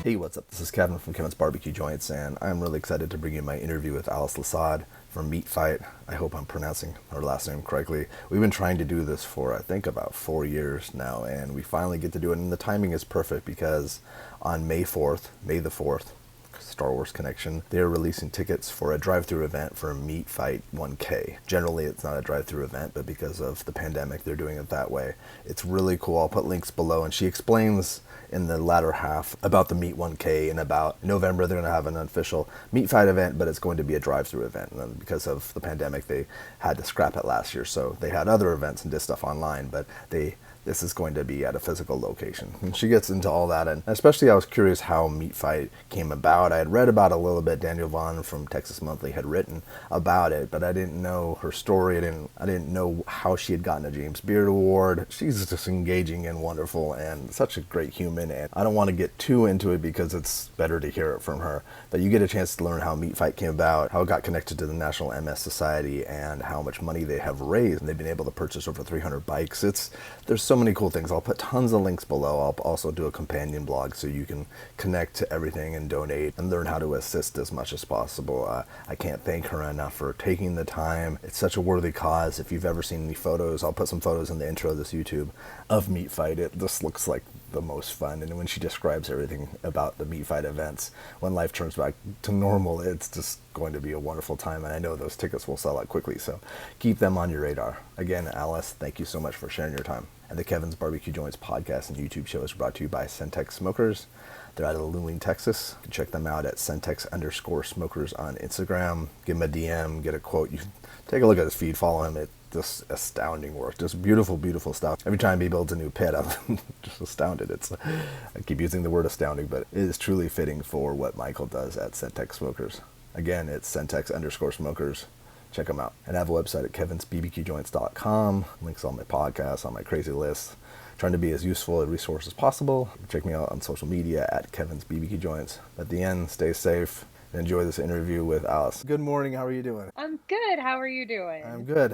Hey, what's up? This is Kevin from Kevin's Barbecue Joints, and I'm really excited to bring you my interview with Alice Laussade from Meat Fight. I hope I'm pronouncing her last name correctly. We've been trying to do this for, I think, about 4 years now, and we finally get to do it, and the timing is perfect because on May the 4th, Star Wars connection, they're releasing tickets for a drive-thru event for Meat Fight 1K. Generally, it's not a drive-thru event, but because of the pandemic, they're doing it that way. It's really cool. I'll put links below, and she explains in the latter half about the Meat 1K, and about November they're going to have an official Meat Fight event, but it's going to be a drive-thru event. And because of the pandemic, they had to scrap it last year, so they had other events and did stuff online, but this is going to be at a physical location. And she gets into all that, and especially I was curious how Meat Fight came about. I had read about it a little bit. Daniel Vaughn from Texas Monthly had written about it, but I didn't know her story. I didn't know how she had gotten a James Beard Award. She's just engaging and wonderful and such a great human, and I don't want to get too into it because it's better to hear it from her. But you get a chance to learn how Meat Fight came about, how it got connected to the National MS Society, and how much money they have raised. And they've been able to purchase over 300 bikes. There's so many cool things. I'll put tons of links below. I'll also do a companion blog so you can connect to everything and donate and learn how to assist as much as possible. I can't thank her enough for taking the time. It's such a worthy cause. If you've ever seen any photos, I'll put some photos in the intro of this YouTube of Meat Fight. It just looks like the most fun, and when she describes everything about the Meat Fight events, when life turns back to normal, it's just going to be a wonderful time, and I know those tickets will sell out quickly, so keep them on your radar. Again, Alice, thank you so much for sharing your time. And the Kevin's Barbecue Joints podcast and YouTube show is brought to you by Centex Smokers. They're out of Luling, Texas. You can check them out at Centex_smokers on Instagram. Give them a DM, get a quote. You take a look at his feed, follow him. It's just astounding work. Just beautiful, beautiful stuff. Every time he builds a new pit, I'm just astounded. I keep using the word astounding, but it is truly fitting for what Michael does at Centex Smokers. Again, it's Centex_smokers. Check them out. And I have a website at kevinsbbqjoints.com. Links on my podcast, on my crazy list. Trying to be as useful a resource as possible. Check me out on social media at kevinsbbqjoints. At the end, stay safe and enjoy this interview with Alice. Good morning. How are you doing? I'm good. How are you doing? I'm good.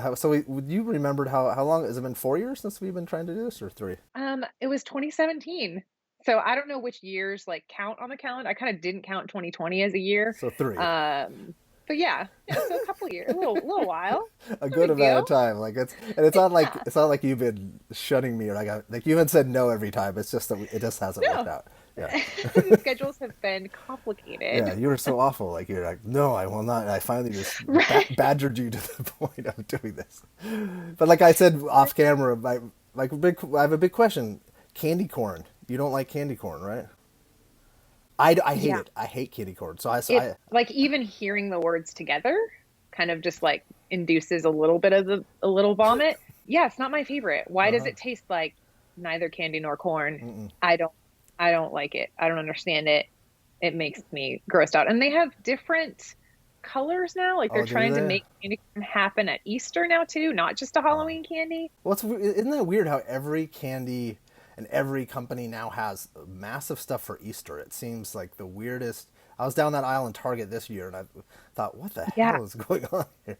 You remembered how long, has it been 4 years since we've been trying to do this, or 3? It was 2017. So I don't know which years count on the calendar. I kind of didn't count 2020 as a year. So 3. But yeah, so a couple years, a little while. A No good big amount of deal. time. It's not like Yeah. it's not like you've been shunning me, or like you haven't said no every time. It's just that it just hasn't worked No. out. Yeah. The schedules have been Yeah, complicated. you were so awful. Like, you're like, no, I will not. And I finally just Right. badgered you to the point of doing this. But like I said off camera, I have a big question. Candy corn. You don't like candy corn, right? I hate Yeah. it. I hate candy corn. It even hearing the words together kind of just induces a little bit of a little vomit. Yeah, it's not my favorite. Why does uh-huh. it taste like neither candy nor corn? Mm-mm. I don't I don't like it. I don't understand it. It makes me grossed out. And they have different colors now. Like they're Oh, do trying to they? make candy corn happen at Easter now too, not just a Oh. Halloween candy. Isn't that weird how every candy and every company now has massive stuff for Easter? It seems like the weirdest. I was down that aisle in Target this year, and I thought, what the Yeah. hell is going on here?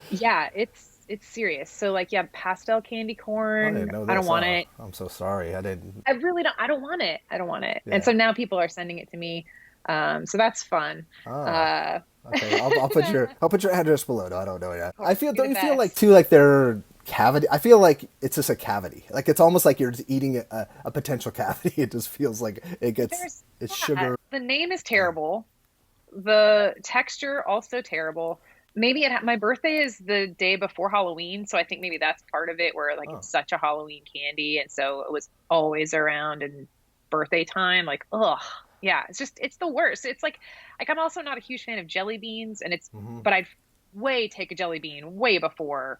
Yeah, it's serious. So yeah, pastel candy I corn. didn't know I don't this. want Oh, it. I'm so sorry. I didn't. I really don't. I don't want it. I don't want it. And Yeah. so now people are sending it to me. So that's fun. Oh. Uh, Okay. I'll put your address below. No, I don't know yet. I feel. you're Don't the you feel like best. too like they're cavity? I feel like it's just a cavity. Like it's almost like you're just eating a potential cavity. It just feels like There's it's that. sugar. The name is Yeah. terrible. The texture also terrible. Maybe my birthday is the day before Halloween, so I think maybe that's part of it where Oh. it's such a Halloween candy and so it was always around in birthday time. Ugh. Yeah, it's the worst. It's I'm also not a huge fan of jelly beans and Hmm. but I'd way take a jelly bean way before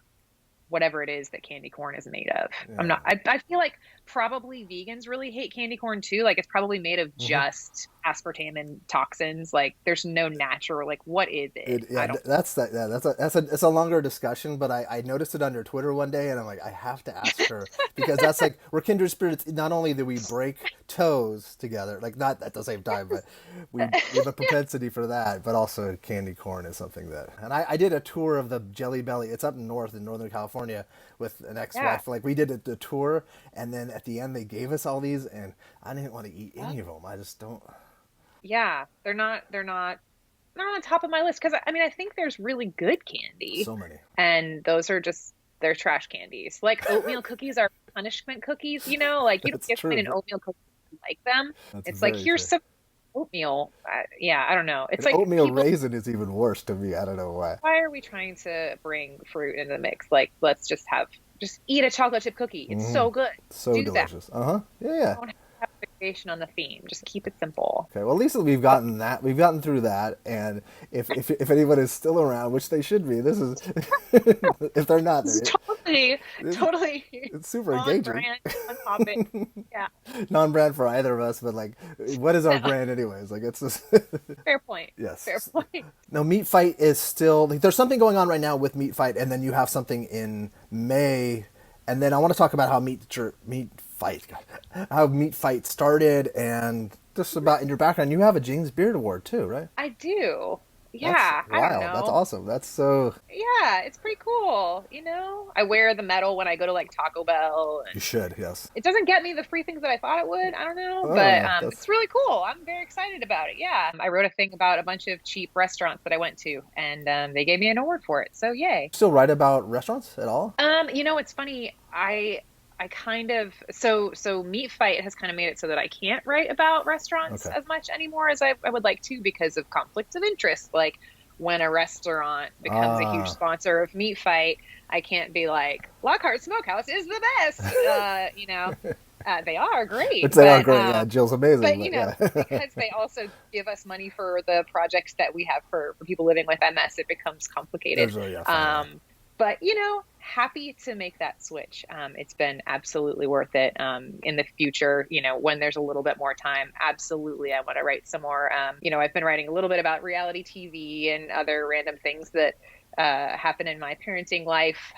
whatever it is that candy corn is made of. Yeah. I feel like probably vegans really hate candy corn too. Like it's probably made of Hmm. just aspartame and toxins. Like there's no natural, what is it? I don't, That's that. Yeah, it's a longer discussion, but I noticed it on her Twitter one day, and I'm like, I have to ask her because that's like we're kindred spirits. Not only do we break toes together, like not at the same time, but we have a propensity for that. But also, candy corn is something that. And I did a tour of the Jelly Belly. It's up north in Northern California with an yeah. ex-wife. Like we did the tour, and then at the end they gave us all these, and I didn't want to eat any of them. I just don't. Yeah, they're not on top of my list because I mean I think there's really good candy, So many. and those are just they're trash candies. Like oatmeal cookies are punishment cookies, you know, like you don't That's give me an true. oatmeal cookie if you like them. That's It's like very here's true. some oatmeal. Yeah, I don't know. It's An like oatmeal people. raisin is even worse to me. I don't know why. Why are we trying to bring fruit into the mix? Like let's just eat a chocolate chip cookie. It's Hmm. so good. So Do that. delicious. Uh huh. Yeah, yeah. Don't have fixation on the theme. Just keep it simple. Okay, well, at least we've gotten that. We've gotten through that, and if anyone is still around, which they should be, this is if they're not, This is they're totally, this, totally it's super on engaging. brand, on topic. Yeah. Non-brand for either of us, but like, what is our No. brand anyways? Like, it's just Fair point. Fair yes. point. No, Meat Fight is still like there's something going on right now with Meat Fight, and then you have something in May, and then I want to talk about how Meat Fight, how Meat Fight started, and just about in your background, you have a James Beard Award too, right? I do. That's Yeah, I don't wild. That's know. awesome. That's so Yeah, it's pretty cool. I wear the medal when I go to like Taco Bell, you and should. Yes. it doesn't get me the free things that I thought it would. I don't know, but Oh, that's it's really cool. I'm very excited about it. Yeah, I wrote a thing about a bunch of cheap restaurants that I went to, and they gave me an award for it. So yay. still write about restaurants at all? It's funny. I kind of so Meat Fight has kind of made it so that I can't write about restaurants Okay. as much anymore as I would like to because of conflicts of interest. Like when a restaurant becomes a huge Ah, sponsor of Meat Fight, I can't be like Lockhart Smokehouse is the best. They are great, which they are great. Yeah, Jill's amazing, but but yeah. because they also give us money for the projects that we have for people living with MS, it becomes complicated. There's really yeah, funny. Yeah. But happy to make that switch. It's been absolutely worth it. In the future, when there's a little bit more time, absolutely, I want to write some more. I've been writing a little bit about reality TV and other random things that happen in my parenting life.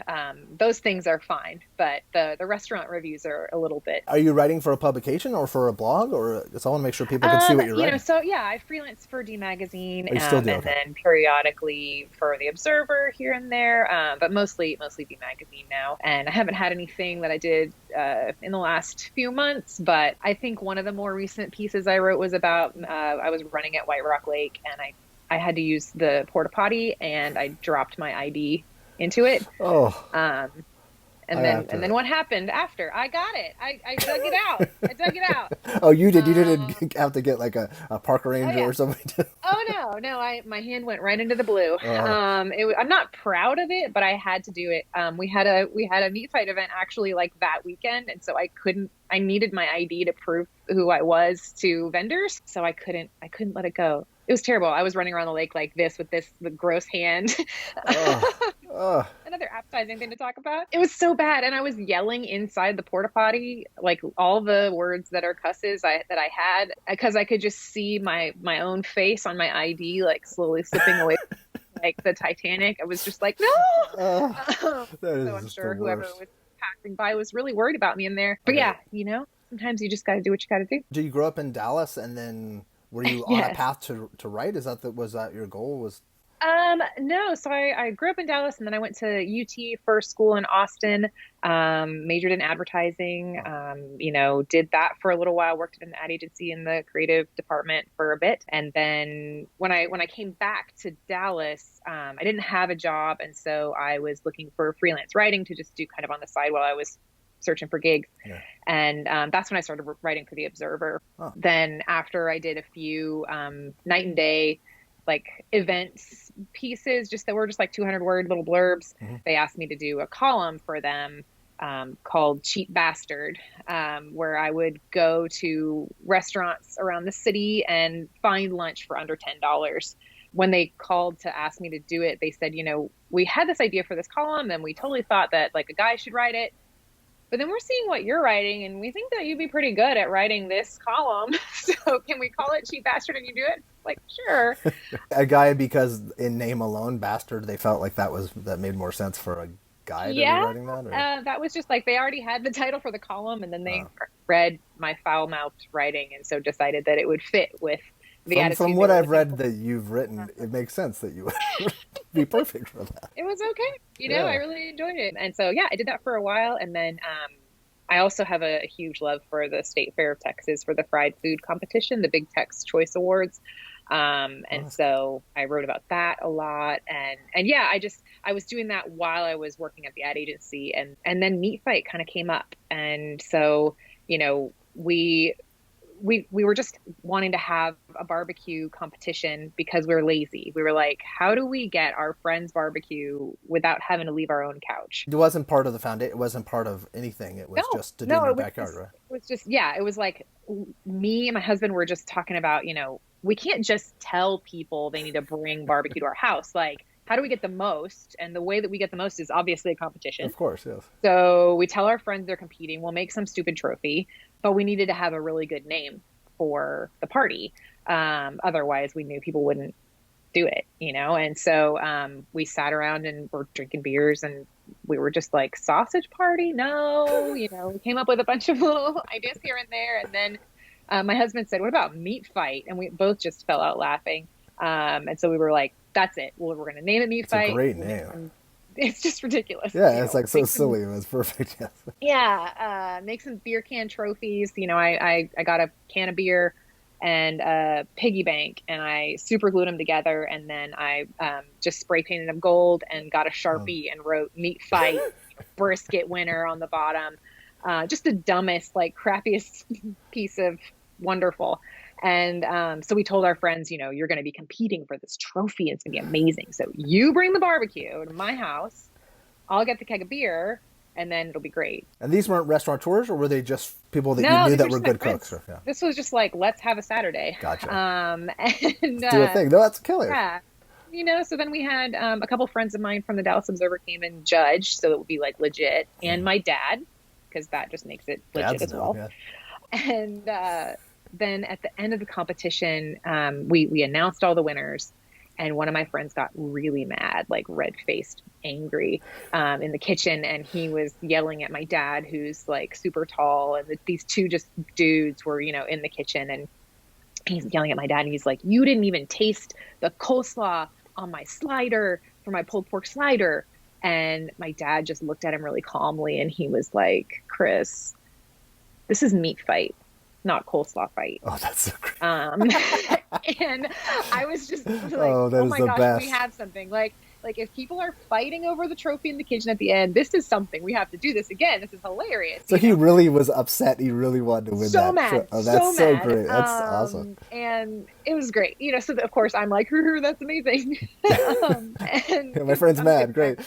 Those things are fine, but the restaurant reviews are a little bit. Are you writing for a publication or for a blog, or just I want to make sure people can see what you're writing? So yeah, I freelance for D Magazine, Oh, you still do? and Okay. then periodically for the Observer here and there, but mostly D Magazine now. And I haven't had anything that I did in the last few months, but I think one of the more recent pieces I wrote was about I was running at White Rock Lake, and I had to use the porta potty, and I dropped my ID into it. Oh, Um, I and then have and to. then what happened after? I got it. I dug it out. I dug it out. Oh, you did. You Um, didn't have to get like a park oh ranger yeah. or somebody to. Oh no. My hand went right into the blue. Oh, I'm not proud of it, but I had to do it. We had a meat fight event actually like that weekend, and so I needed my ID to prove who I was to vendors, so I couldn't let it go. It was terrible. I was running around the lake like this with the gross hand. oh, oh. Another appetizing thing to talk about. It was so bad, and I was yelling inside the porta potty like all the words that are cusses that I had because I could just see my own face on my ID like slowly slipping away like the Titanic. I was just like, no. Oh, Um, that is so I'm just the sure whoever worst. was passing by was really worried about me in there. But Okay. yeah, sometimes you just got to do what you got to do. Did you grow up in Dallas, and then were you on a Yes. path to write? Was that your goal? Was No, so I grew up in Dallas and then I went to UT for school in Austin, majored in advertising, did that for a little while, worked at an ad agency in the creative department for a bit. And then when I came back to Dallas, I didn't have a job. And so I was looking for freelance writing to just do kind of on the side while I was searching for gigs. yeah. And that's when I started writing for the Observer. Oh, Then after I did a few night and day like events pieces just that were just like 200-word little blurbs. hmm. They asked me to do a column for them called Cheap Bastard, where I would go to restaurants around the city and find lunch for under $10. When they called to ask me to do it, they said, we had this idea for this column and we totally thought that like a guy should write it. But then we're seeing what you're writing, and we think that you'd be pretty good at writing this column. So can we call it Cheap Bastard and you do it? Like, sure. A guy because in name alone, bastard, they felt like that made more sense for a guy to be Yeah. writing that. Or That was just like they already had the title for the column, and then they uh, read my foul-mouthed writing, and so decided that it would fit with the from attitude they what were I've looking read for. that you've written, it makes sense that you would be perfect for that. It was okay. I Yeah. really enjoyed it. And so, yeah, I did that for a while. And then I also have a huge love for the State Fair of Texas for the fried food competition, the Big Tex Choice Awards. Oh, And that's good. so I wrote about that a lot. And yeah, I was doing that while I was working at the ad agency, and then Meat Fight kind of came up. And so, you know, we were just wanting to have a barbecue competition because we were lazy. We were like, how do we get our friends barbecue without having to leave our own couch? It wasn't part of the foundation. It wasn't part of anything. It was No, just to do in no, your backyard, right? it was just, yeah, it was like me and my husband were just talking about, we can't just tell people they need to bring barbecue to our house. Like, how do we get the most? And the way that we get the most is obviously a competition. Of course, yes. So we tell our friends they're competing. We'll make some stupid trophy, but we needed to have a really good name for the party. Otherwise, we knew people wouldn't do it. And so we sat around and were drinking beers, and we were just like, sausage party? No, we came up with a bunch of little ideas here and there. And then my husband said, what about Meat Fight? And we both just fell out laughing. And so we were like, that's it. Well, we're going to name it Meat It's a Fight. great name. It's just ridiculous. Yeah, it's like so silly. It was perfect. Yes. Yeah, make some beer can trophies. I got a can of beer and a piggy bank, and I super glued them together, and then I just spray painted them gold and got a Sharpie and wrote Meat Fight brisket winner on the bottom. Just the dumbest, like crappiest piece of wonderful. And so we told our friends, you're going to be competing for this trophy. It's going to be amazing. So you bring the barbecue to my house. I'll get the keg of beer, and then it'll be great. And these weren't restaurateurs, or were they just people that No, you knew these that were were just my good friends. cooks? Or, yeah. This was just like, let's have a Saturday. Gotcha. And Let's do a thing. No, that's killer. yeah, so then we had a couple friends of mine from the Dallas Observer came and judged, so it would be like legit, and my dad, because that just makes it legit as well. Yeah. And then at the end of the competition, we announced all the winners, and one of my friends got really mad, like red-faced, angry, in the kitchen, and he was yelling at my dad, who's like super tall, and these two just dudes were, in the kitchen, and he's yelling at my dad, and he's like, "You didn't even taste the coleslaw on my slider for my pulled pork slider." And my dad just looked at him really calmly, and he was like, "Chris, this is Meat Fight, not coleslaw fight." Oh, that's so great. And I was just like, that oh is my the gosh, best. we have something. Like if people are fighting over the trophy in the kitchen at the end, this is something. We have to do this again. This is hilarious. So he really was upset. He really wanted to win So that. mad, Oh, that's so so mad. great. That's awesome. And it was great. So of course I'm like, that's amazing. And Yeah, my friend's mad. Great.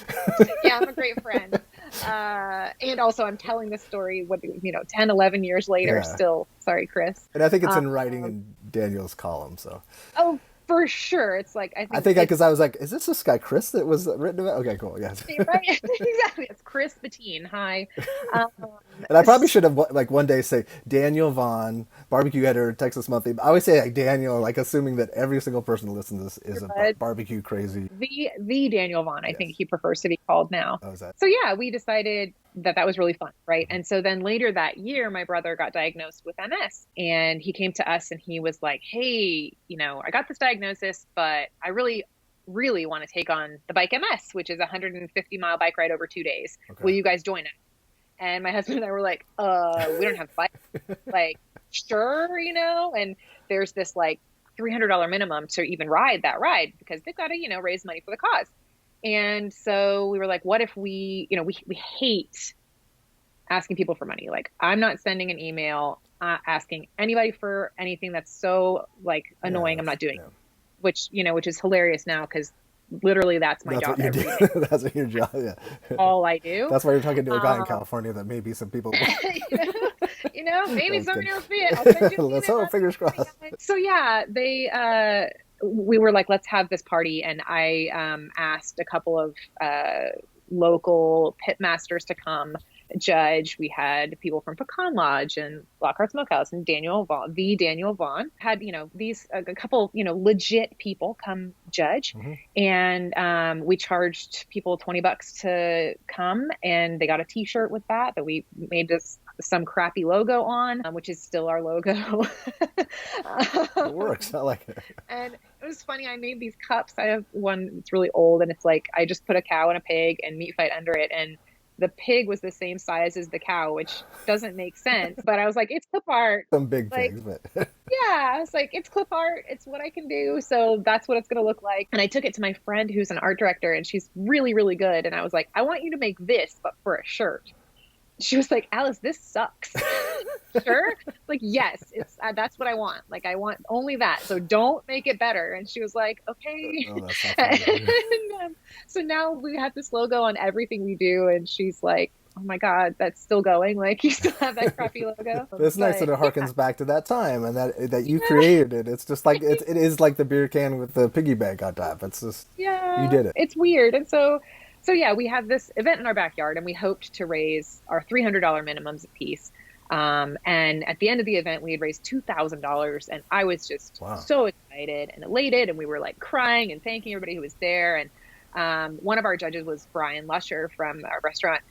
Yeah, I'm a great friend. And also I'm telling this story, 10, 11 years later, Yeah. still, sorry, Chris. And I think it's in writing in Daniel's column. So. Oh, for sure. It's like, I think because I was like, is this guy Chris that was written about? Okay, cool. Yeah. right? Exactly. It's Chris Bettine. Hi. And I probably should have like one day say Daniel Vaughn, barbecue editor, Texas Monthly. I always say like Daniel, like assuming that every single person who listens to this is a barbecue crazy. The Daniel Vaughn, I think he prefers to be called now. Oh, is that? So yeah, we decided that was really fun, right? And so then later that year, my brother got diagnosed with MS, and he came to us and he was like, "Hey, I got this diagnosis, but I really, really want to take on the Bike MS, which is a 150-mile bike ride over 2 days. Okay. Will you guys join us?" And my husband and I were like, we don't have bikes. Like, sure, and there's this like $300 minimum to even ride that ride because they've got to, raise money for the cause. And so we were like, what if we hate asking people for money. Like, I'm not sending an email asking anybody for anything that's so like annoying. I'm not doing it. Which is hilarious now because literally that's my job every day. That's your job, yeah. All I do. That's why you're talking to a guy in California that maybe some people maybe somebody else see it. I'll send you Let's hope, fingers crossed. So yeah, we were like, let's have this party, and I asked a couple of local pit masters to come judge. We had people from Pecan Lodge and Lockhart Smokehouse and Daniel Vaughn had, these a couple, legit people come judge. Mm-hmm. And we charged people $20 to come, and they got a t-shirt with that we made some crappy logo on, which is still our logo. It works. I like it. And it was funny. I made these cups. I have one that's really old, and it's like I just put a cow and a pig and Meat Fight under it, and The pig was the same size as the cow, which doesn't make sense. But I was like, it's clip art. Some big Like, pigs, but yeah, I was like, it's clip art. It's what I can do. So that's what it's going to look like. And I took it to my friend who's an art director, and she's really, really good. And I was like, I want you to make this, but for a shirt. She was like, Alice, this sucks. Sure. Like, yes, it's that's what I want. Like, I want only that. So don't make it better. And she was like, okay. oh, that's not funny. And, so now we have this logo on everything we do. And she's like, oh my God, that's still going. Like, you still have that crappy logo. It's nice that it harkens back to that time and that you created it. It's just like it is like the beer can with the piggy bank on top. It's just you did it. It's weird. And so yeah, we have this event in our backyard, and we hoped to raise our $300 minimums apiece. And at the end of the event, we had raised $2,000, and I was just so excited and elated, and we were like crying and thanking everybody who was there. And one of our judges was Brian Lusher from a restaurant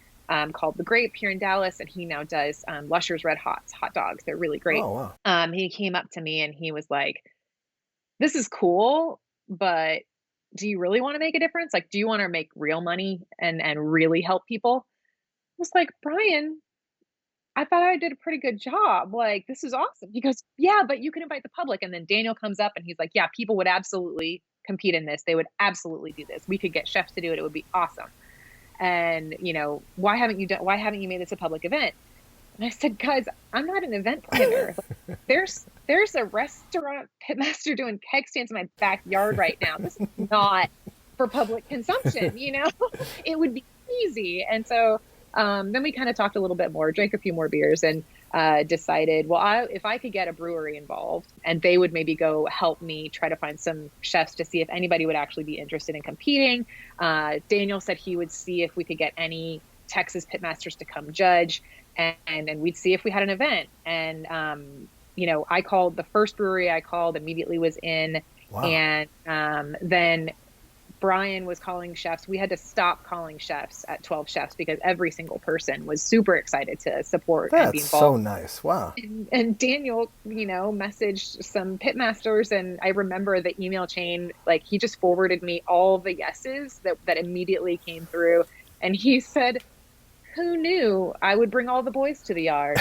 called The Grape here in Dallas, and he now does Lusher's Red Hots hot dogs. They're really great. Oh, wow. He came up to me and he was like, "This is cool, but do you really want to make a difference? Like, do you want to make real money and really help people?" I was like, "Brian, I thought I did a pretty good job. Like, this is awesome." He goes, "Yeah, but you can invite the public." And then Daniel comes up and he's like, "Yeah, people would absolutely compete in this. They would absolutely do this. We could get chefs to do it. It would be awesome. And, why haven't you made this a public event?" And I said, "Guys, I'm not an event planner. Like, there's a restaurant pitmaster doing keg stands in my backyard right now. This is not for public consumption, It would be easy." And so then we kind of talked a little bit more, drank a few more beers, and decided, well, if I could get a brewery involved and they would maybe go help me try to find some chefs to see if anybody would actually be interested in competing. Daniel said he would see if we could get any Texas pitmasters to come judge, and we'd see if we had an event. And, I called the first brewery I called immediately was in. Wow. And then Brian was calling chefs. We had to stop calling chefs at 12 Chefs because every single person was super excited to support and be That's involved. so nice. Wow. And Daniel, messaged some pitmasters, and I remember the email chain, like he just forwarded me all the yeses that immediately came through. And he said, "Who knew I would bring all the boys to the yard?"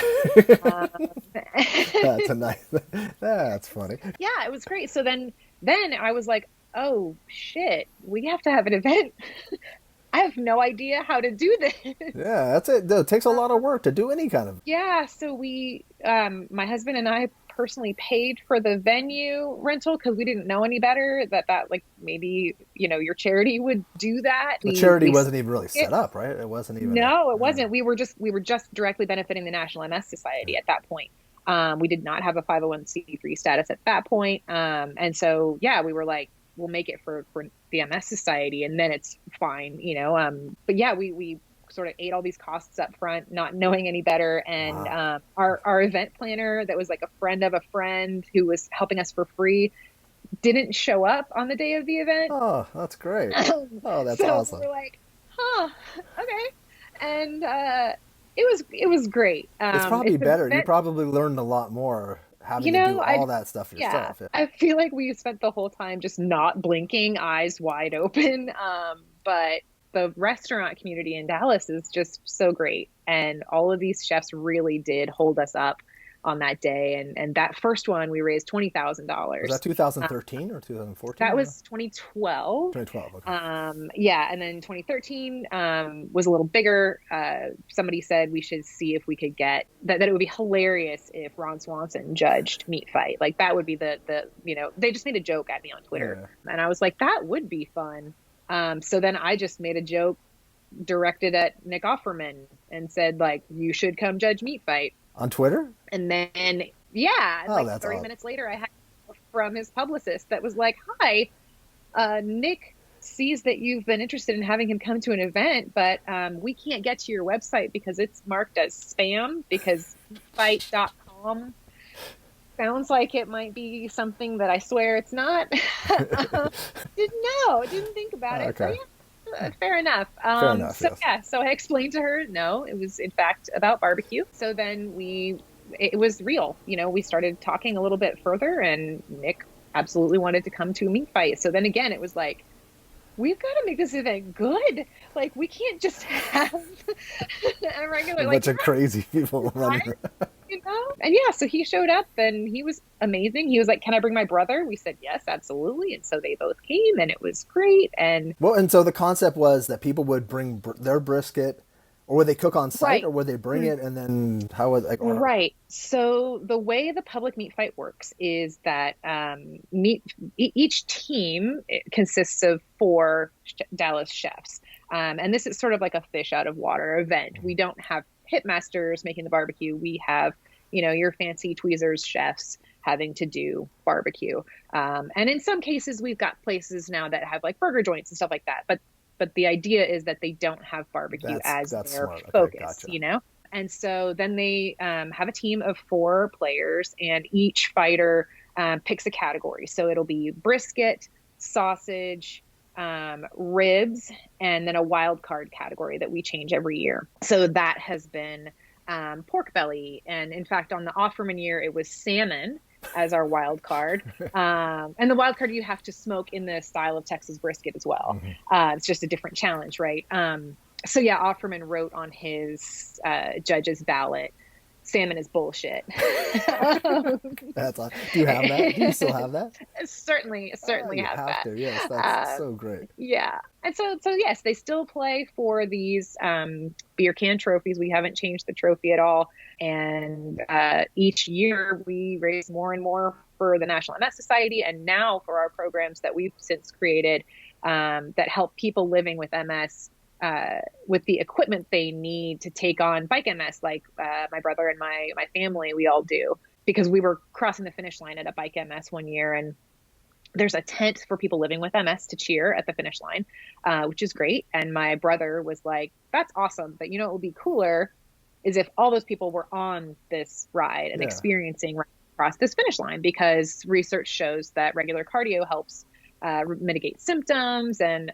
That's funny. Yeah, it was great. So then I was like, oh shit, we have to have an event. I have no idea how to do this. Yeah, that's it. It takes a lot of work to do any kind of. Yeah, so we, my husband and I personally paid for the venue rental because we didn't know any better that like maybe, your charity would do that. The charity wasn't even really set up, right? It wasn't even. No, it wasn't. We were just directly benefiting the National MS Society at that point. We did not have a 501c3 status at that point. And so, yeah, we were like, we'll make it for the MS Society, and then it's fine, But yeah, we sort of ate all these costs up front, not knowing any better. And our event planner, that was like a friend of a friend who was helping us for free, didn't show up on the day of the event. Oh, that's great. Oh, that's so awesome. We're like, okay. And it was great. It's probably better. You probably learned a lot more having to do all that stuff yourself. Yeah. I feel like we spent the whole time just not blinking, eyes wide open. But the restaurant community in Dallas is just so great. And all of these chefs really did hold us up on that day. And that first one, we raised $20,000. Was that 2013 or 2014? That was 2012. 2012, okay. Yeah, and then 2013 was a little bigger. Somebody said we should see if we could get that it would be hilarious if Ron Swanson judged Meat Fight. Like that would be the they just made a joke at me on Twitter. Yeah. And I was like, that would be fun. So then I just made a joke directed at Nick Offerman and said, like, you should come judge Meat Fight. On Twitter? And then, yeah, like 30 minutes later, I had from his publicist that was like, "Hi, Nick sees that you've been interested in having him come to an event, but we can't get to your website because it's marked as spam because fight.com sounds like it might be something that I swear it's not." Didn't think about it. Okay. So yeah, fair enough. Yes. Yeah, so I explained to her, no, it was in fact about barbecue. So then it was real. We started talking a little bit further, and Nick absolutely wanted to come to a Meat Fight. So then again, it was like, we've got to make this event good. Like, we can't just have a A regular, like, bunch of crazy people running right, you know? And yeah, so he showed up and he was amazing. He was like, "Can I bring my brother?" We said, "Yes, absolutely." And so they both came and it was great. And Well, and so the concept was that people would bring their brisket, or would they cook on site, right. or would they bring it and then how would like or Right. So the way the public meat fight works is that each team consists of four Dallas chefs, and this is sort of like a fish out of water event. We don't have pitmasters making the barbecue. We have, your fancy tweezers chefs having to do barbecue. And in some cases, we've got places now that have like burger joints and stuff like that. But the idea is that they don't have barbecue as that's their smart. Okay, focus, gotcha. And so then they have a team of four players, and each fighter picks a category. So it'll be brisket, sausage, ribs, and then a wild card category that we change every year. So that has been pork belly. And in fact, on the Offerman year, it was salmon as our wild card. And the wild card you have to smoke in the style of Texas brisket as well. It's just a different challenge, right? So yeah, Offerman wrote on his judge's ballot, "Salmon is bullshit." That's awesome. Do you have that? Do you still have that? Certainly You have have that. to. Yes, that's Uh, so great. yeah, and so yes, they still play for these beer can trophies. We haven't changed the trophy at all, and each year we raise more and more for the National MS Society, and now for our programs that we've since created that help people living with MS with the equipment they need to take on bike MS, like my brother and my family, we all do, because we were crossing the finish line at a bike MS one year, and there's a tent for people living with MS to cheer at the finish line, which is great. And my brother was like, "That's awesome, but what would be cooler is if all those people were on this ride and Yeah. experiencing right across this finish line, because research shows that regular cardio helps mitigate symptoms and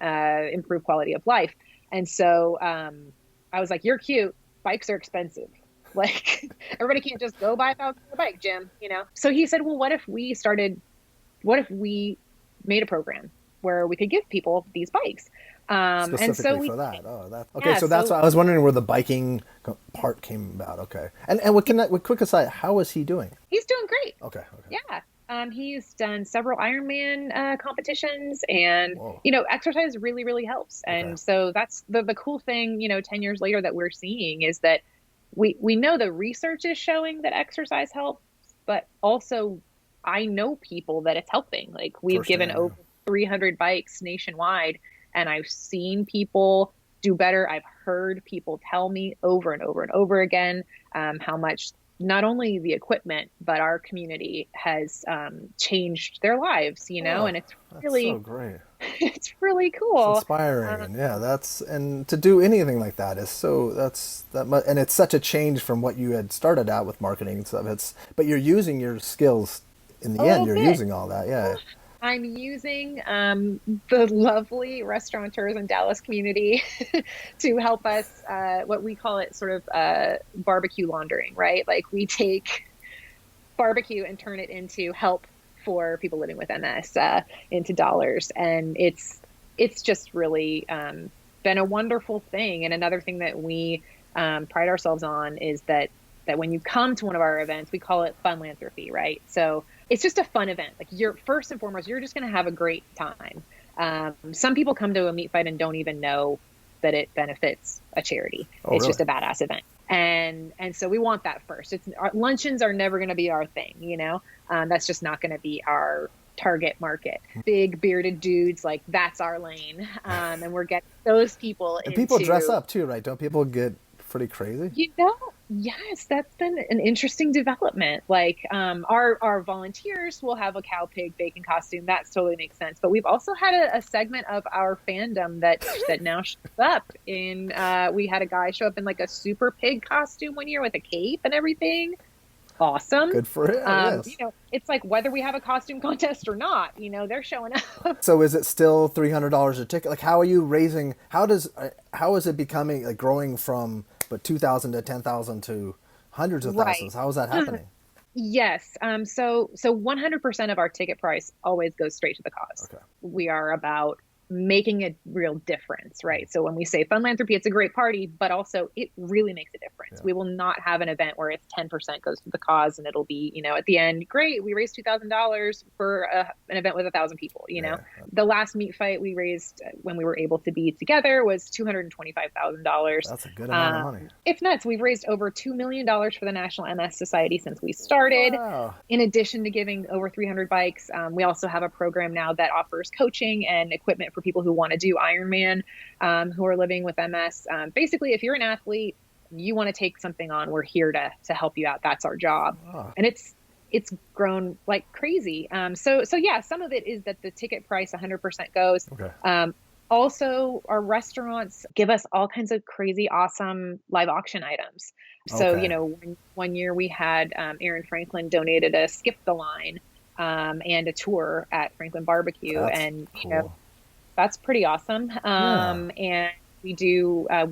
improve quality of life." And so I was like, "You're cute. Bikes are expensive. Like, everybody can't just go buy a bike, Jim. So he said, "Well, what if we made a program where we could give people these bikes?" And so Specifically we for did. that. Oh, that okay. Yeah. So that's So why I was wondering where the biking part came about. Okay, and what quick aside, how is he doing? he's doing great. Okay, okay. Yeah. He's done several Ironman competitions, and Whoa. exercise really, really helps. Okay. And so that's the cool thing, 10 years later, that we're seeing is that we know the research is showing that exercise helps, but also I know people that it's helping. Like, we've given Firsthand, yeah. over 300 bikes nationwide, and I've seen people do better. I've heard people tell me over and over and over again how much not only the equipment but our community has changed their lives, Oh, and it's that's so really great. it's really It's cool. inspiring, Um, and yeah, that's and to do anything like that is so that's that much, and it's such a change from what you had started out with marketing and stuff. But you're using your skills in a the end. little You're bit. using all that, yeah. I'm using the lovely restaurateurs in Dallas community to help us, what we call it, sort of barbecue laundering, right? Like, we take barbecue and turn it into help for people living with MS, into dollars, and it's just really been a wonderful thing. And another thing that we pride ourselves on is that when you come to one of our events, we call it funlanthropy, right? So it's just a fun event. Like, you're first and foremost, you're just going to have a great time. Some people come to a meat fight and don't even know that it benefits a charity. Oh, It's really? just a badass event. And so we want that first. Luncheons are never going to be our thing. That's just not going to be our target market. Big bearded dudes, like, that's our lane. And we're getting those people And people dress into, up too, right? Don't people get pretty crazy? you know, yes, that's been an interesting development. Like, our volunteers will have a cow pig bacon costume. That totally makes sense. But we've also had a segment of our fandom that now shows up in. We had a guy show up in like a super pig costume one year with a cape and everything. Awesome. Good for him. Yes. It's like, whether we have a costume contest or not, they're showing up. So is it still $300 a ticket? Like, how are you raising? How is it becoming like growing from 2,000 to 10,000 to hundreds of Right. thousands? How is that happening? Yes. So 100% of our ticket price always goes straight to the cause. Okay. We are about making a real difference, right? So when we say Funlanthropy, it's a great party, but also it really makes a difference. Yeah. We will not have an event where it's 10% goes to the cause and it'll be, at the end, great, we raised $2,000 for an event with 1,000 people, Yeah. The last meat fight we raised when we were able to be together was $225,000. That's a good amount of money. It's nuts. We've raised over $2 million for the National MS Society since we started. Wow. In addition to giving over 300 bikes, we also have a program now that offers coaching and equipment for people who want to do Ironman, who are living with MS. Basically, if you're an athlete, you want to take something on, we're here to help you out. That's our job. Oh. And it's grown like crazy. So yeah, some of it is that the ticket price 100% goes. Okay. Also, our restaurants give us all kinds of crazy, awesome live auction items. So, Okay. one year we had Aaron Franklin donated a Skip the Line and a tour at Franklin Barbecue. That's and, cool. that's pretty awesome. Yeah. And we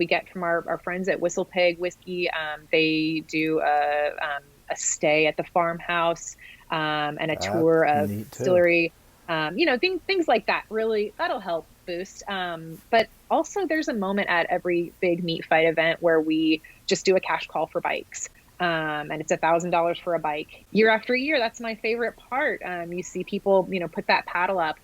get from our friends at Whistle Pig Whiskey, they do a stay at the farmhouse and a tour of distillery. Things like that, really, that'll help boost. But also there's a moment at every big meat fight event where we just do a cash call for bikes. And it's $1,000 for a bike year after year. That's my favorite part. You see people, put that paddle up,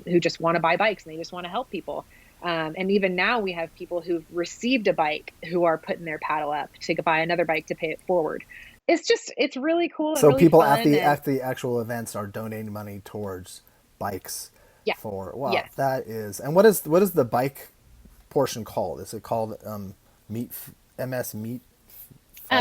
who just want to buy bikes and they just want to help people. And even now we have people who've received a bike who are putting their paddle up to buy another bike to pay it forward. It's really cool. So and really people fun at the actual events are donating money towards bikes. Yeah. Wow, Yes. that is. And what is the bike portion called? Is it called meat MS meat?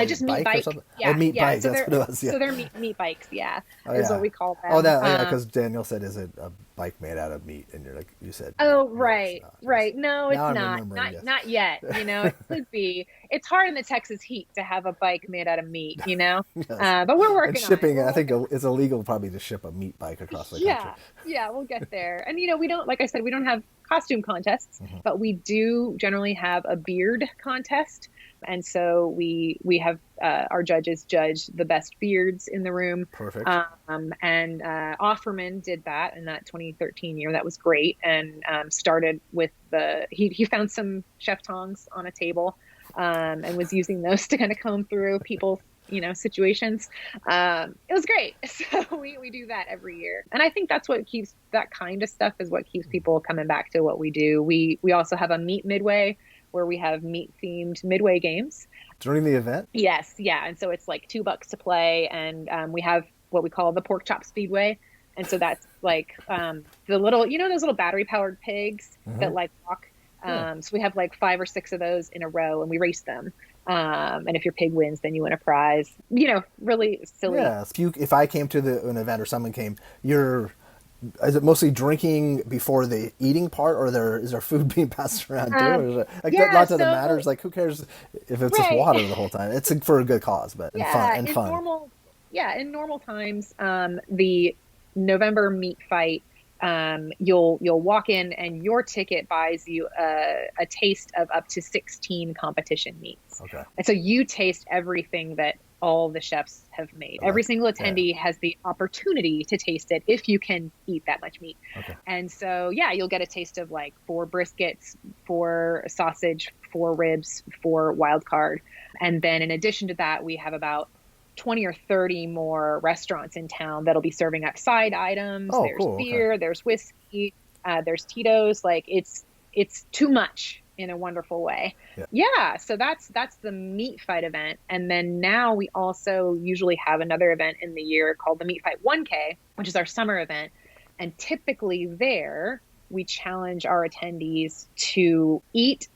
Just meat bike. Or something? Yeah, meat yeah. bike. So that's what it was. Yeah. So they're meat bikes. Yeah, Oh, is yeah. what we call them. Oh, that because Daniel said, "Is it a bike made out of meat?" And you said, "Oh, no, right, right. No, it's now I'm not. remembering, yes. Not yet. It could be. It's hard in the Texas heat to have a bike made out of meat. Yes. But we're working And shipping, on it. I think it's illegal probably to ship a meat bike across the country. Yeah, we'll get there. And we don't, like I said, we don't have costume contests, but we do generally have a beard contest. And so we have our judges judge the best beards in the room. Perfect. And Offerman did that in that 2013 year. That was great. And started with he found some chef tongs on a table and was using those to kind of comb through people's situations. It was great. So we do that every year. And I think that's what keeps that kind of stuff is what keeps people coming back to what we do. We also have a meat midway where we have meat themed midway games during the event. Yes. Yeah. And so it's like $2 to play. And we have what we call the pork chop Speedway. And so that's like the little, those little battery powered pigs that like walk. So we have like 5 or 6 of those in a row and we race them. And if your pig wins, then you win a prize. Really silly. Yeah. If I came to an event or someone came, is it mostly drinking before the eating part, or is there food being passed around too? Or not that it matters. Like, who cares if it's just water the whole time? It's for a good cause, but fun. In normal times, the November meat fight, you'll walk in and your ticket buys you a taste of up to 16 competition meats. Okay. And so you taste everything that all the chefs have made. Every single attendee has the opportunity to taste it if you can eat that much meat. Okay. And so, you'll get a taste of like 4 briskets, 4 sausage, 4 ribs, 4 wild card. And then in addition to that, we have about 20 or 30 more restaurants in town that'll be serving up side items. Oh, there's cool. beer, there's whiskey, there's Tito's. Like it's too much in a wonderful way. Yeah. So that's the meat fight event. And then now we also usually have another event in the year called the Meat Fight 1K, which is our summer event. And typically there we challenge our attendees to eat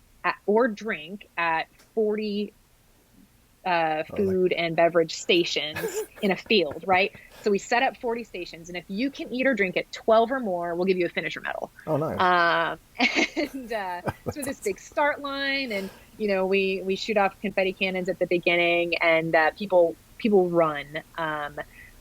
or drink at 40 food and beverage stations in a field, right? So we set up 40 stations, and if you can eat or drink at 12 or more, we'll give you a finisher medal. Oh, nice. So this big start line, and we shoot off confetti cannons at the beginning, and people run.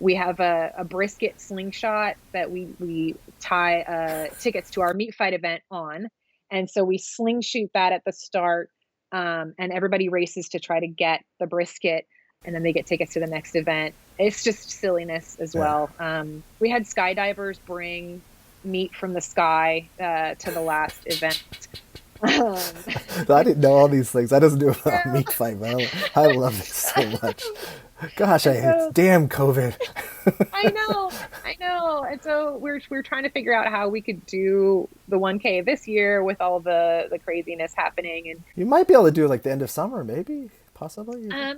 We have a brisket slingshot that we tie tickets to our meat fight event on, and so we sling shoot that at the start. And everybody races to try to get the brisket, and then they get tickets to the next event. It's just silliness as well. We had skydivers bring meat from the sky to the last event. Um, I didn't know all these things. I just knew about yeah. meat fight, but I love this so much. Gosh, And it's so damn COVID. I know, I know. And so we're trying to figure out how we could do the 1K this year with all the craziness happening. And You might be able to do it like the end of summer, maybe, possibly. I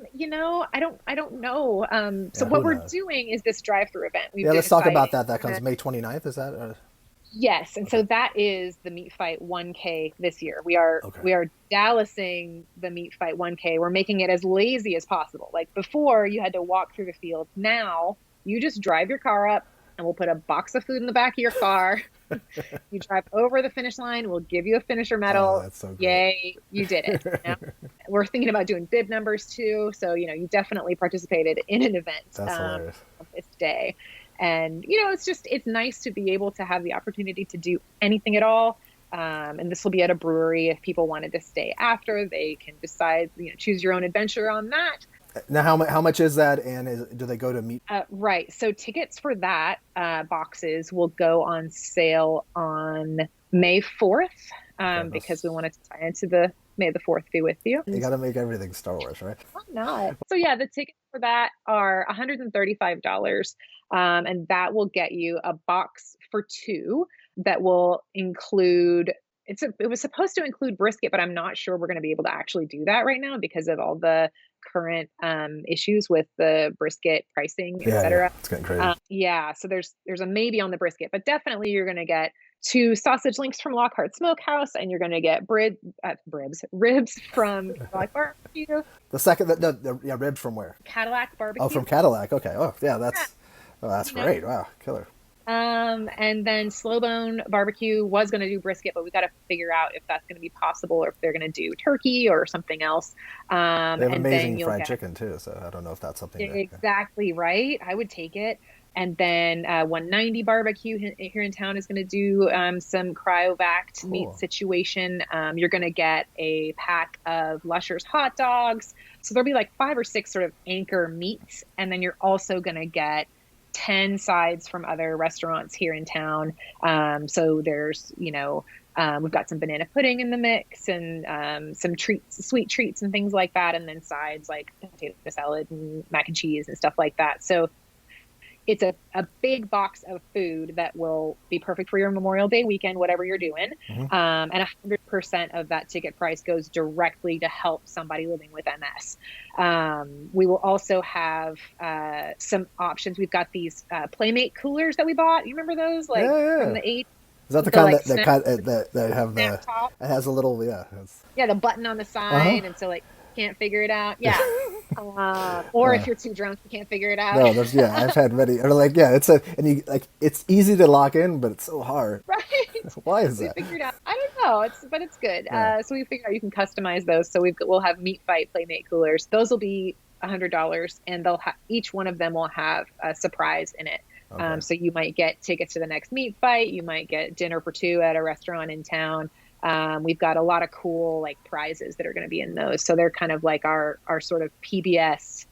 don't know. So Yeah, what who we're knows? doing is this drive-through event. We've Yeah, let's talk decided. about that. That comes May 29th. Is that Yes, and okay? so that is the Meat Fight 1K this year. We are Okay. we are Dallasing the Meat Fight 1K. We're making it as lazy as possible. Like before, you had to walk through the field. Now you just drive your car up, and we'll put a box of food in the back of your car. You drive over the finish line. We'll give you a finisher Oh, medal. that's so great. Yay, you did it. We're thinking about doing bib numbers too. So, you definitely participated in an event That's hilarious. of this day. And, it's nice to be able to have the opportunity to do anything at all. And this will be at a brewery. If people wanted to stay after, they can decide, choose your own adventure on that. Now, how much is that? And do they go to meet? Right. So tickets for that boxes will go on sale on May 4th Okay, because we wanted to tie into the May the 4th be with you. you got to make everything Star Wars, right? Why not? So yeah, the tickets for that are $135. And that will get you a box for two that will include it was supposed to include brisket, but I'm not sure we're going to be able to actually do that right now because of all the current issues with the brisket pricing, Yeah, yeah, etc. it's getting crazy. Yeah, so there's a maybe on the brisket, but definitely you're going to get two sausage links from Lockhart Smokehouse, and you're going to get ribs from Cadillac Barbecue, The second, yeah, ribs from where? Cadillac Oh, Barbecue. from Cadillac. Okay. Oh, yeah, Yeah, that's you know. great. Wow, killer. And then Slow Bone Barbecue was going to do brisket, but we got to figure out if that's going to be possible or if they're going to do turkey or something else. They have And then amazing you'll fried get chicken too, so I don't know if that's something that. Yeah. exactly right. I would take it. And then 190 Barbecue here in town is going to do some cryovac meat Cool. situation. You're going to get a pack of Lusher's hot dogs. So there'll be like 5 or 6 sort of anchor meats. And then you're also going to get 10 sides from other restaurants here in town. So there's, we've got some banana pudding in the mix and some treats, sweet treats and things like that. And then sides like potato salad and mac and cheese and stuff like that. So it's a big box of food that will be perfect for your Memorial Day weekend, whatever you're doing. Mm-hmm. And 100% of that ticket price goes directly to help somebody living with MS. We will also have some options. We've got these Playmate coolers that we bought. You remember those, like Yeah, from yeah. the 80s? Is that the The kind like that have snap top. it has a little yeah. Yeah, the button on the Uh huh. side, and so like can't figure it out. Yeah. Or if you're too drunk, you can't figure it out. No, there's yeah. I've had many. Or like yeah, it's easy to lock in, but it's so hard. Right. Why is We that? figured out. I don't know. It's good. Yeah. So we figured out you can customize those. So we'll have Meat Fight Playmate coolers. Those will be $100, and each one of them will have a surprise in it. Okay. So you might get tickets to the next Meat Fight. You might get dinner for two at a restaurant in town. We've got a lot of cool like prizes that are going to be in those. So they're kind of like our sort of PBS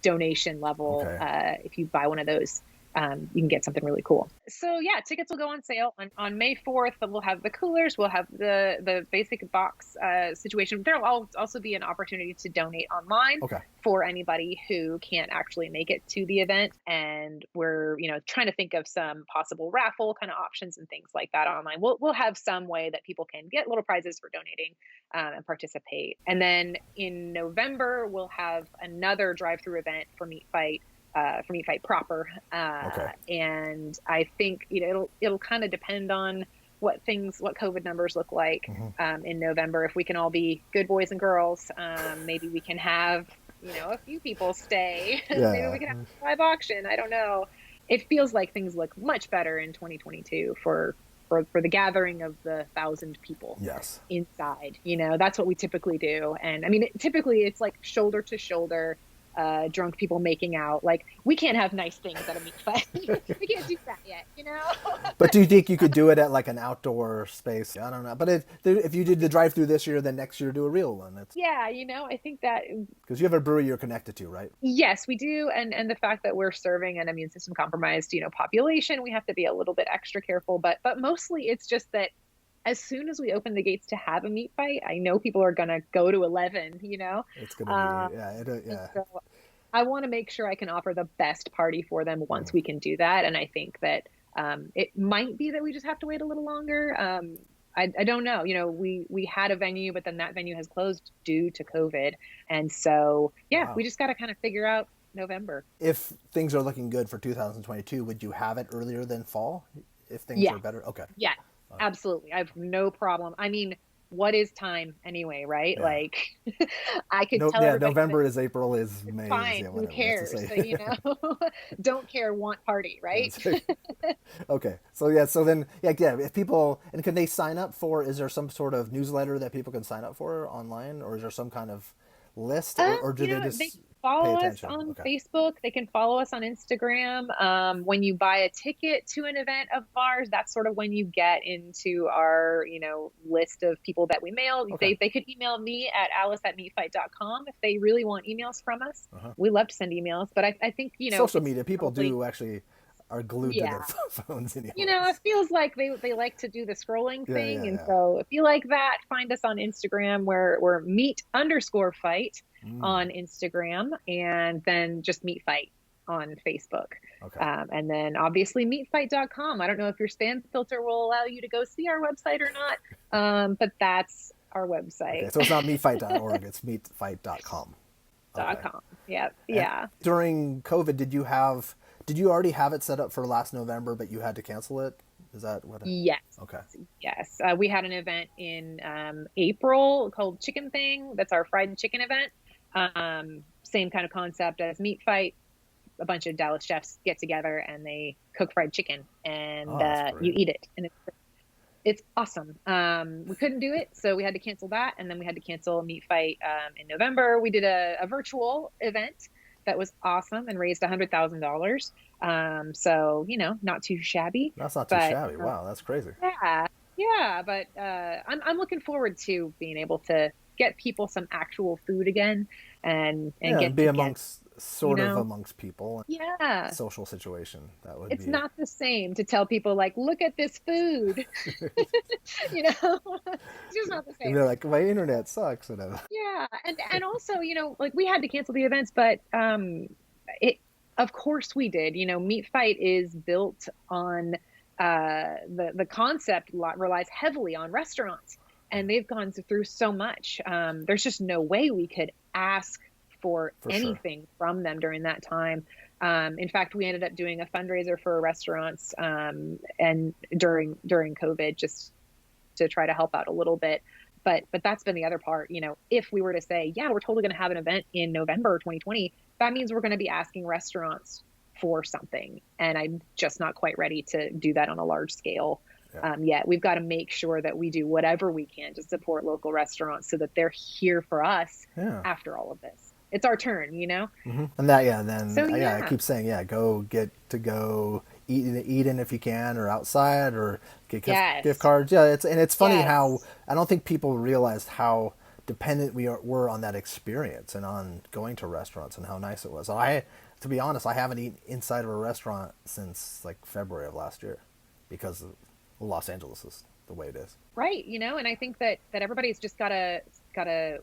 donation level. Okay. If you buy one of those, you can get something really cool. So yeah, tickets will go on sale on May 4th. We'll have the coolers. We'll have the basic box situation. There will also be an opportunity to donate online Okay. for anybody who can't actually make it to the event. And we're trying to think of some possible raffle kind of options and things like that online. We'll have some way that people can get little prizes for donating and participate. And then in November we'll have another drive-through event for Meat Fight. For Meat Fight proper. Okay. And I think it'll kind of depend on what COVID numbers look like in November. If we can all be good boys and girls, maybe we can have a few people stay. Yeah. Maybe we can have a live auction. I don't know. It feels like things look much better in 2022 for the gathering of the 1,000 people. Yes. Inside. That's what we typically do. And I mean, typically it's like shoulder to shoulder. drunk people making out. Like, we can't have nice things at a meat fight. We can't do that yet, you know? But do you think you could do it at like an outdoor space? I don't know. But if you did the drive-through this year, then next year do a real one. It's Yeah, you know, I think that because you have a brewery you're connected to, right? yes, we do. And the fact that we're serving an immune system compromised, you know, population, we have to be a little bit extra careful. But mostly it's just that as soon as we open the gates to have a meat fight, I know people are gonna go to 11, you know? It's gonna Um, be yeah. so I want to make sure I can offer the best party for them once we can do that. And I think that it might be that we just have to wait a little longer. I don't know. You know, we had a venue, but then that venue has closed due to COVID. And so, yeah, Wow. we just got to kind of figure out November. If things are looking good for 2022, would you have it earlier than fall? If things Yeah. are better, okay. Yeah, absolutely. I have no problem. I mean, what is time anyway, right? Yeah. Like, I could No, tell yeah. everybody that November is April is it's May is fine. yeah Who whatever. That's cares? the So, same. you know, don't care, want party, right? Okay. So yeah. So then yeah. If people and can they sign up for? Is there some sort of newsletter that people can sign up for online, or is there some kind of list, or do You they know, they just can pay follow us attention? on Okay. Facebook. They can follow us on Instagram. When you buy a ticket to an event of ours, that's sort of when you get into our, you know, list of people that we mail. Okay. They could email me at alice@meatfight.com if they really want emails from us. Uh-huh. We love to send emails, but I think, you know, Social it's media people probably, do actually are glued to yeah. their phones You know, it anyways. feels like they like to do the scrolling Yeah. thing. Yeah. And Yeah. so if you like that, find us on Instagram where we're meat_fight Mm, on Instagram, and then just meat fight on Facebook. okay. And then obviously meatfight.com. I don't know if your spam filter will allow you to go see our website or not. But that's our Okay. website. So it's not meatfight.org. It's meatfight.com. dot Okay. com. Yep. And Yeah. during COVID, did you already have it set up for last November, but you had to cancel it? Is that what? Yes. Okay. Yes. We had an event in April called Chicken Thing. That's our fried chicken event. Same kind of concept as Meat Fight. A bunch of Dallas chefs get together and they cook fried chicken, and Oh, that's you great. eat it, and it's awesome. We couldn't do it, so we had to cancel that, and then we had to cancel Meat Fight in November. We did a virtual event that was awesome and raised $100,000. So, you know, not too shabby, That's not too but shabby. Wow, that's crazy. yeah, yeah. But I'm looking forward to being able to get people some actual food again, and Yeah, and get be together. amongst You sort of know, amongst people and yeah. social situation. That would It's be. not the same to tell people like, look at this food. You know, it's just not the And same. they're like, my internet sucks. And Yeah, and also, you know, like we had to cancel the events, but it of course we did. You know, Meat Fight is built on the concept relies heavily on restaurants, and they've gone through so much. There's just no way we could ask for for sure. anything from them during that time. In fact, we ended up doing a fundraiser for restaurants and during COVID, just to try to help out a little bit. But that's been the other part. You know, if we were to say, yeah, we're totally going to have an event in November 2020, that means we're going to be asking restaurants for something. And I'm just not quite ready to do that on a large scale Yeah. yet. We've got to make sure that we do whatever we can to support local restaurants so that they're here for us Yeah. after all of this. It's our turn, you know? And that, yeah, then, So, yeah, I yeah. keep saying, yeah, go eat in if you can, or outside, or get gift Yes. cards. Yeah, it's funny how Yes. I don't think people realized how dependent were on that experience and on going to restaurants and how nice it was. To be honest, I haven't eaten inside of a restaurant since like February of last year because of Los Angeles is the way it is. Right. You know, and I think that everybody's just gotta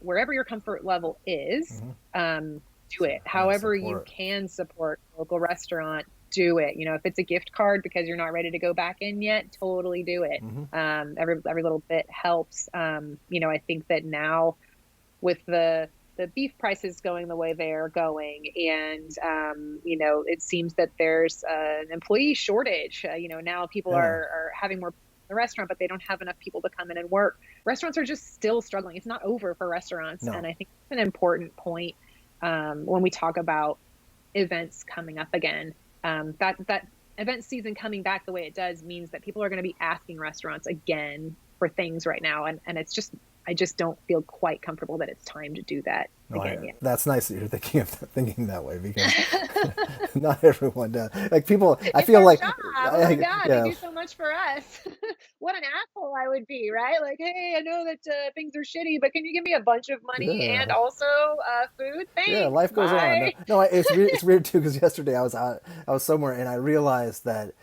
wherever your comfort level is, do it. Yeah, However you support. can support a local restaurant, do it. You know, if it's a gift card because you're not ready to go back in yet, totally do it. Every little bit helps. You know, I think that now with the beef prices going the way they're going, and you know, it seems that there's an employee shortage. You know, now people Yeah. are having more in the restaurant, but they don't have enough people to come in and work. Restaurants are just still struggling. It's not over for restaurants, No. and I think it's an important point when we talk about events coming up again. That event season coming back the way it does means that people are going to be asking restaurants again for things right now, and it's just I just don't feel quite comfortable that it's time to do that No, again yet. that's nice that you're thinking that way because not everyone does. Like people, I It's feel our like, job. Oh my God, they yeah, do so much for us. What an asshole I would be, right? Like, hey, I know that things are shitty, but can you give me a bunch of money and yeah, also food? yeah. Thanks. Life goes on. No, Bye. no, it's weird too because yesterday I was somewhere and I realized that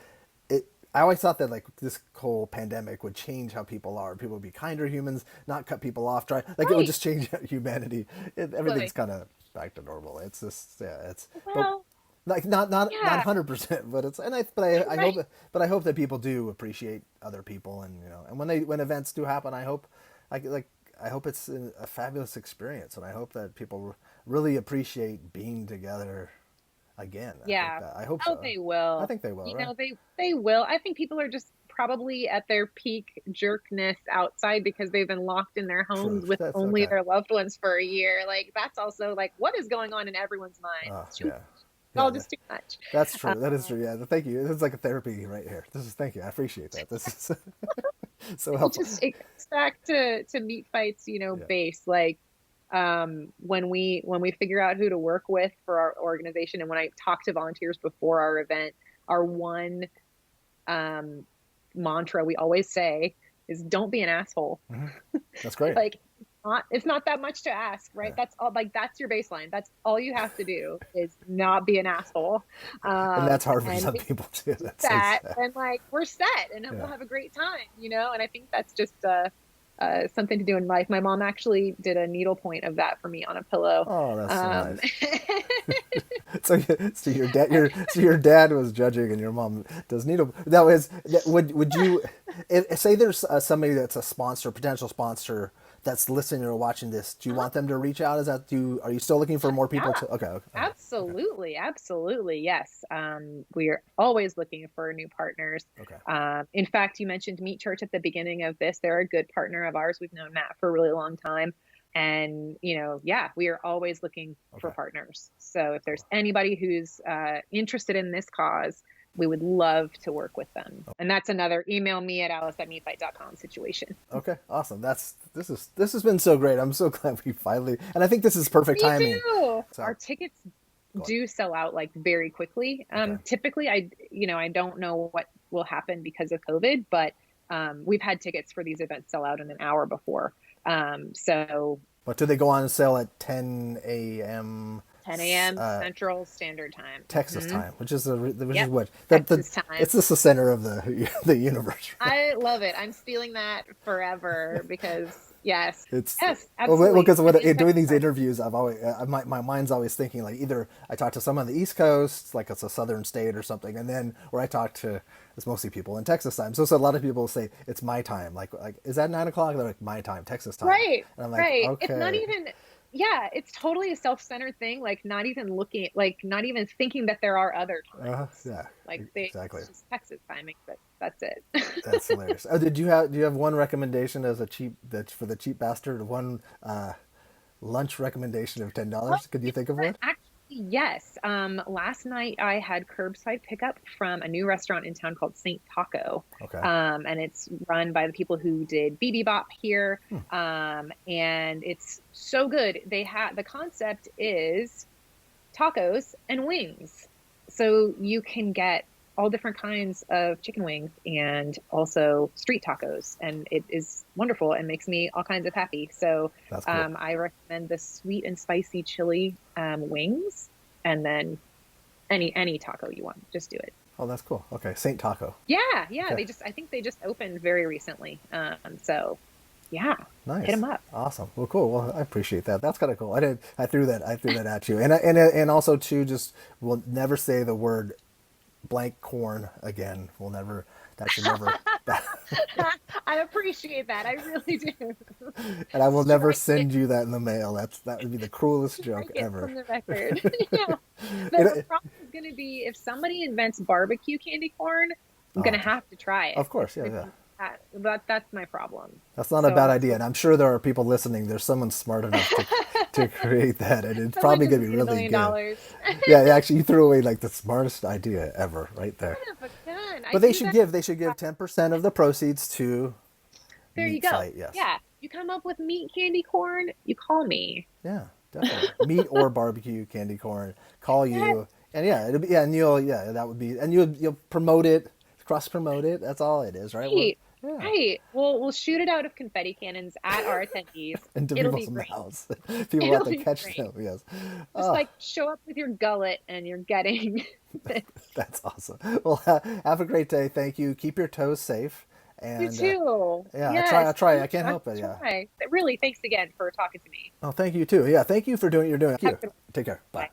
it. I always thought that like this whole pandemic would change how people are. People would be kinder humans, not cut people off. Try like it would Right. just change humanity. Everything's Like, kind of back to normal. It's just yeah. It's but well, like not yeah, 100%, but it's and I hope right. but I hope that people do appreciate other people and and when events do happen, I hope like I hope it's a fabulous experience and I hope that people really appreciate being together again. Yeah. I hope Oh, so. they I will. think they will, You right? know, they will. I think people are just probably at their peak jerkness outside because they've been locked in their True. homes with That's only okay. their loved ones for a year. Like that's also like what is going on in everyone's mind? Oh, It's too much. yeah. It's Yeah, all just too much. that's Uh, true. That is true. Yeah, thank you. This is like a therapy right here. This is thank you. I appreciate that. This is so helpful. it goes back to meat fights, Yeah. base like when we figure out who to work with for our organization and when I talk to volunteers before our event, our one um mantra we always say is don't be an asshole. Hmm. That's great. Like it's not that much to ask, right? Yeah. That's all, like that's your baseline. That's all you have to do is not be an asshole. And that's hard for And some if people too. you do That's like, that, then like we're set and we'll yeah. have a great time. And I think that's just something to do in life. My mom actually did a needlepoint of that for me on a pillow. Oh, that's so Um, nice. So your dad was judging, and your mom does need a. That was would you say there's somebody that's a sponsor, potential sponsor that's listening or watching this? Do you want them to reach out? Is that are you still looking for more yeah, people to? Okay, okay, all right, okay, absolutely, absolutely, yes. We are always looking for new partners. okay, In fact, you mentioned Meat Church at the beginning of this. They're a good partner of ours. We've known Matt for a really long time. And, yeah, we are always looking for okay. partners. So if Cool. there's anybody who's interested in this cause, we would love to work with them. And that's another email me at alice@meatfight.com situation. Okay, awesome. This has been so great. I'm so glad we finally, and I think this is perfect Me timing. too. Our So, tickets go on. do sell out like very quickly. Okay. Typically, I don't know what will happen because of COVID, but we've had tickets for these events sell out in an hour before. So But do they go on sale at 10 a.m. 10 a.m. Central Standard Time. Texas Hmm. time, which is Yep, what Texas time. it's just the center of the universe. I love it. I'm stealing that forever because yes, It's yes, well absolutely. because when 10 a.m. doing Texas these time. interviews, I've always my mind's always thinking like either I talk to someone on the East Coast, like it's a southern state or something, and then or I talk to it's mostly people in Texas time. So a lot of people say it's my time, like is that 9 o'clock? They're like my time, Texas time, Right, and I'm like right. It's not okay, even, yeah, it's totally a self-centered thing. Like not even looking, like not even thinking that there are other times. yeah, Like exactly. it's just Texas timing, but that's it. That's hilarious. Oh, do you have one recommendation as a cheap that's for the cheap bastard? One lunch recommendation of $10? Could you think of one? Actually, yes. Last night I had curbside pickup from a new restaurant in town called Saint Taco. Okay. And it's run by the people who did BB Bop here. And it's so good. The concept is tacos and wings. So you can get all different kinds of chicken wings and also street tacos. And it is wonderful and makes me all kinds of happy. So That's cool. I recommend the sweet and spicy chili wings and then any taco you want. Just do it. Oh, that's cool. Okay, Saint Taco. Yeah, yeah. Okay, I think they just opened very recently. So yeah, hit nice, them up. awesome. Well, cool. Well, I appreciate that. That's kind of cool. I threw that at you, and also too, just we'll never say the word blank corn again. We'll never. That should never. I appreciate that. I really do. And I will never Strike it, send you that in the mail. That would be the cruelest joke strike it ever. from the record. Yeah. The It, problem is going to be if somebody invents barbecue candy corn, I'm going oh, to have to try it. of course, yeah, I yeah. mean, that's my problem. That's not a So bad I'm idea, and I'm sure there are people listening. There's someone smart enough to create that, and it's someone probably just going to be made $1 really million. good. Dollars. Yeah, actually, you threw away like the smartest idea ever right there. Son of a gun. I But do that. they should give 10% of the proceeds to There you Meat go. Fight. Yes. Yeah. you come up with meat candy corn, you call me. Yeah, definitely. Meat or barbecue candy corn. Call Yes, you, and yeah, it'll be, yeah, and you'll, yeah, that would be, and you'll promote it, cross promote it. That's all it is, right? We're, right. yeah, Right. We'll shoot it out of confetti cannons at our attendees. into It'll be people's great. mouths. People have It'll to be catch great. them. Yes. Just Oh, like show up with your gullet and you're getting this. that's awesome. Well, have a great day. Thank you. Keep your toes safe. You And too. yeah, I try. I Yes. try. I You can't I help it. Yeah. try. Really, thanks again for talking to me. Oh, thank you too. Yeah, thank you for doing what you're doing. Thank Have you. a good one. Take care. Bye. Bye.